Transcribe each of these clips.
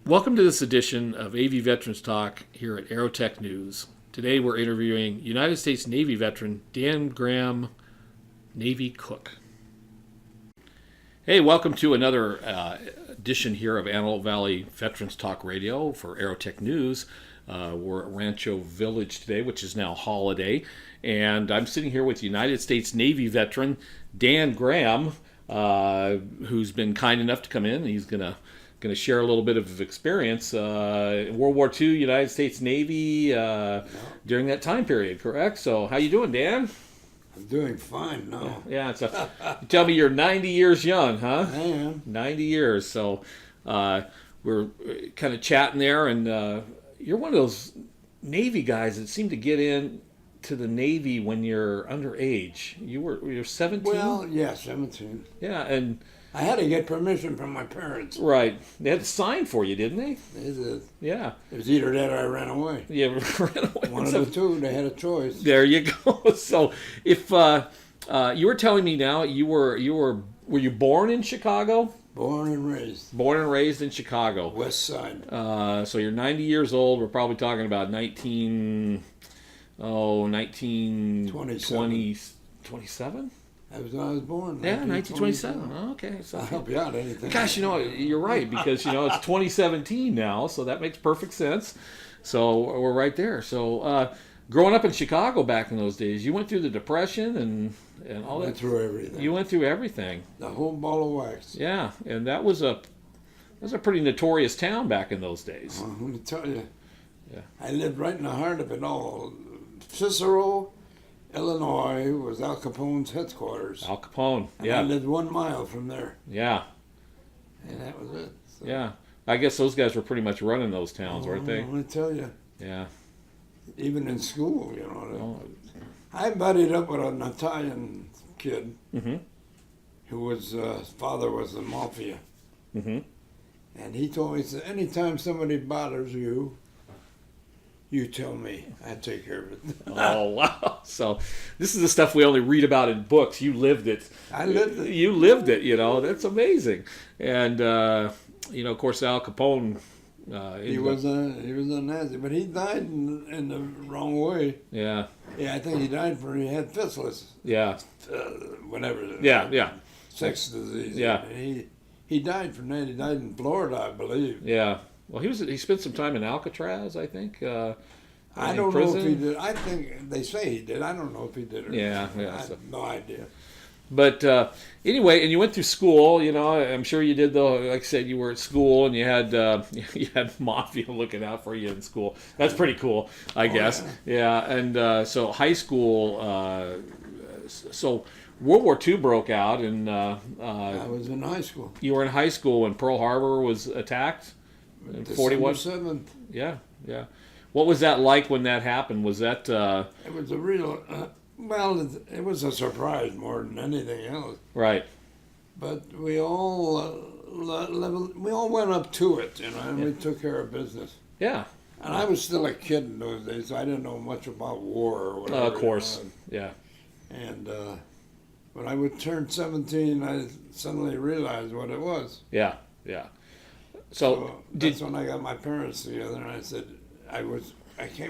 Welcome to this edition of AV Veterans Talk here at Aerotech News. Today we're interviewing United States Navy veteran Dan Graham, Navy cook. Hey, welcome to another edition here of Antelope Valley Veterans Talk Radio for Aerotech News. We're at Rancho Village today, which is now Holiday, and I'm sitting here with United States Navy veteran Dan Graham, who's been kind enough to come in. He's going to share a little bit of experience in World War II, United States Navy during that time period, correct? So how you doing, Dan? I'm doing fine now. Yeah, so you tell me you're 90 years young, huh? I am. 90 years. So we're kind of chatting there, and you're one of those Navy guys that seem to get in to the Navy when you're underage. You're 17? Well, yeah, 17. Yeah, and I had to get permission from my parents. right. They had to sign for you, didn't they? They did. Yeah. It was either that or I ran away. Yeah, ran away. One of the two. They had a choice. There you go. So if you were telling me now, were you born in Chicago? Born and raised. Born and raised in Chicago. West Side. So you're 90 years old. We're probably talking about 1927? That was when I was born. Yeah, 1927. Oh, okay. So I'll help you out anything. gosh, you're right, because it's 2017 now, so that makes perfect sense. So we're right there. So growing up in Chicago back in those days, you went through the Depression and all that. Went through everything. You went through everything. The whole ball of wax. Yeah, and that was a pretty notorious town back in those days. Let me tell you. Yeah. I lived right in the heart of it all. Cicero, Illinois was Al Capone's headquarters. Al Capone. And Yeah. I lived 1 mile from there. Yeah. And that was it. So, Yeah. I guess those guys were pretty much running those towns, weren't they? Let me tell you. Yeah. Even in school, Oh. I buddied up with an Italian kid Mm-hmm. who was, his father was the mafia. Mm-hmm. And he told me, he said, anytime somebody bothers you, you tell me. I take care of it. Oh, wow. So this is the stuff we only read about in books. You lived it. I lived it. You lived it, That's amazing. And, of course, Al Capone. He was a Nazi, but he died in the wrong way. Yeah. Yeah, I think he died he had fistless, Yeah. whatever. Yeah. Sex disease. Yeah. He died from that. He died in Florida, I believe. Yeah. Well, he spent some time in Alcatraz, I think. I don't know if he did. I think they say he did. I don't know if he did or not. Yeah. I have no idea. But anyway, and you went through school. I'm sure you did. Though, like I said, you were at school and you had mafia looking out for you in school. That's pretty cool, I guess. Yeah. And so high school. So World War II broke out, and I was in high school. You were in high school when Pearl Harbor was attacked. 41. 47th. Yeah. What was that like when that happened? Was that? It was a real. It was a surprise more than anything else. Right. But we all went up to it, and we took care of business. Yeah. And I was still a kid in those days, so I didn't know much about war or whatever. Of course. Yeah. And when I would turn 17, I suddenly realized what it was. Yeah. So that's when I got my parents together, and I said,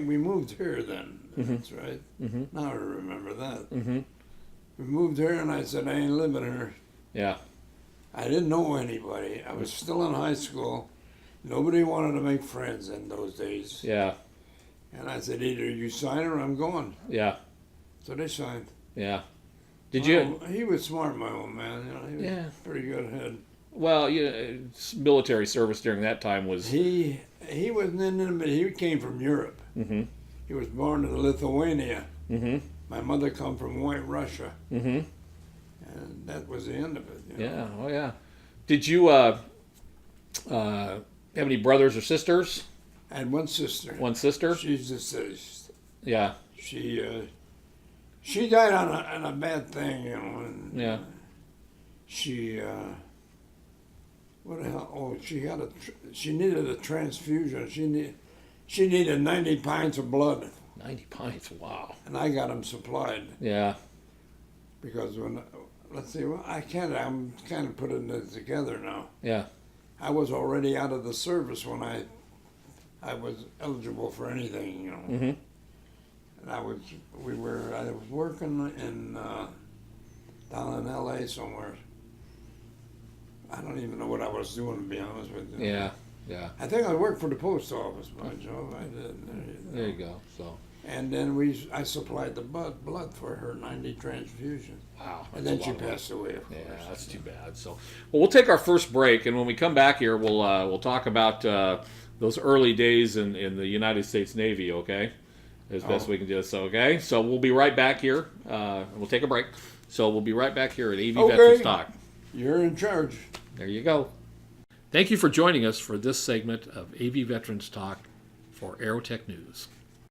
we moved here then. Mm-hmm. That's right. Mm-hmm. Now I remember that. Mm-hmm. We moved here, and I said, I ain't living here. Yeah. I didn't know anybody. I was still in high school. Nobody wanted to make friends in those days. Yeah. And I said, either you sign or I'm going. Yeah. So they signed. Yeah. Did you? He was smart, my old man. He was pretty good head. Well, military service during that time was. He wasn't in it, but he came from Europe. Mm-hmm. He was born in Lithuania. Mm-hmm. My mother come from White Russia. Mm-hmm. And that was the end of it. Yeah. Oh, yeah. Did you have any brothers or sisters? I had one sister. One sister? She's just. Yeah. She died on a bad thing, And, yeah. She. What the hell? Oh, she needed a transfusion. She needed 90 pints of blood. 90 pints, wow. And I got them supplied. Yeah. Because I'm kind of putting it together now. Yeah. I was already out of the service when I was eligible for anything, you know. Mm-hmm. And I was working in down in L.A. somewhere. I don't even know what I was doing, to be honest with you. Yeah, yeah. I think I worked for the post office, my job. I did. There you go. So. And then I supplied the blood for her 90 transfusions. Wow. And then she passed away, of course. Yeah, that's too bad. So, well, we'll take our first break, and when we come back here, we'll talk about those early days in the United States Navy. Okay, as best we can do. So, okay. So we'll be right back here. We'll take a break. So we'll be right back here at AV Veterans Talk. You're in charge. There you go. Thank you for joining us for this segment of AV Veterans Talk for Aerotech News.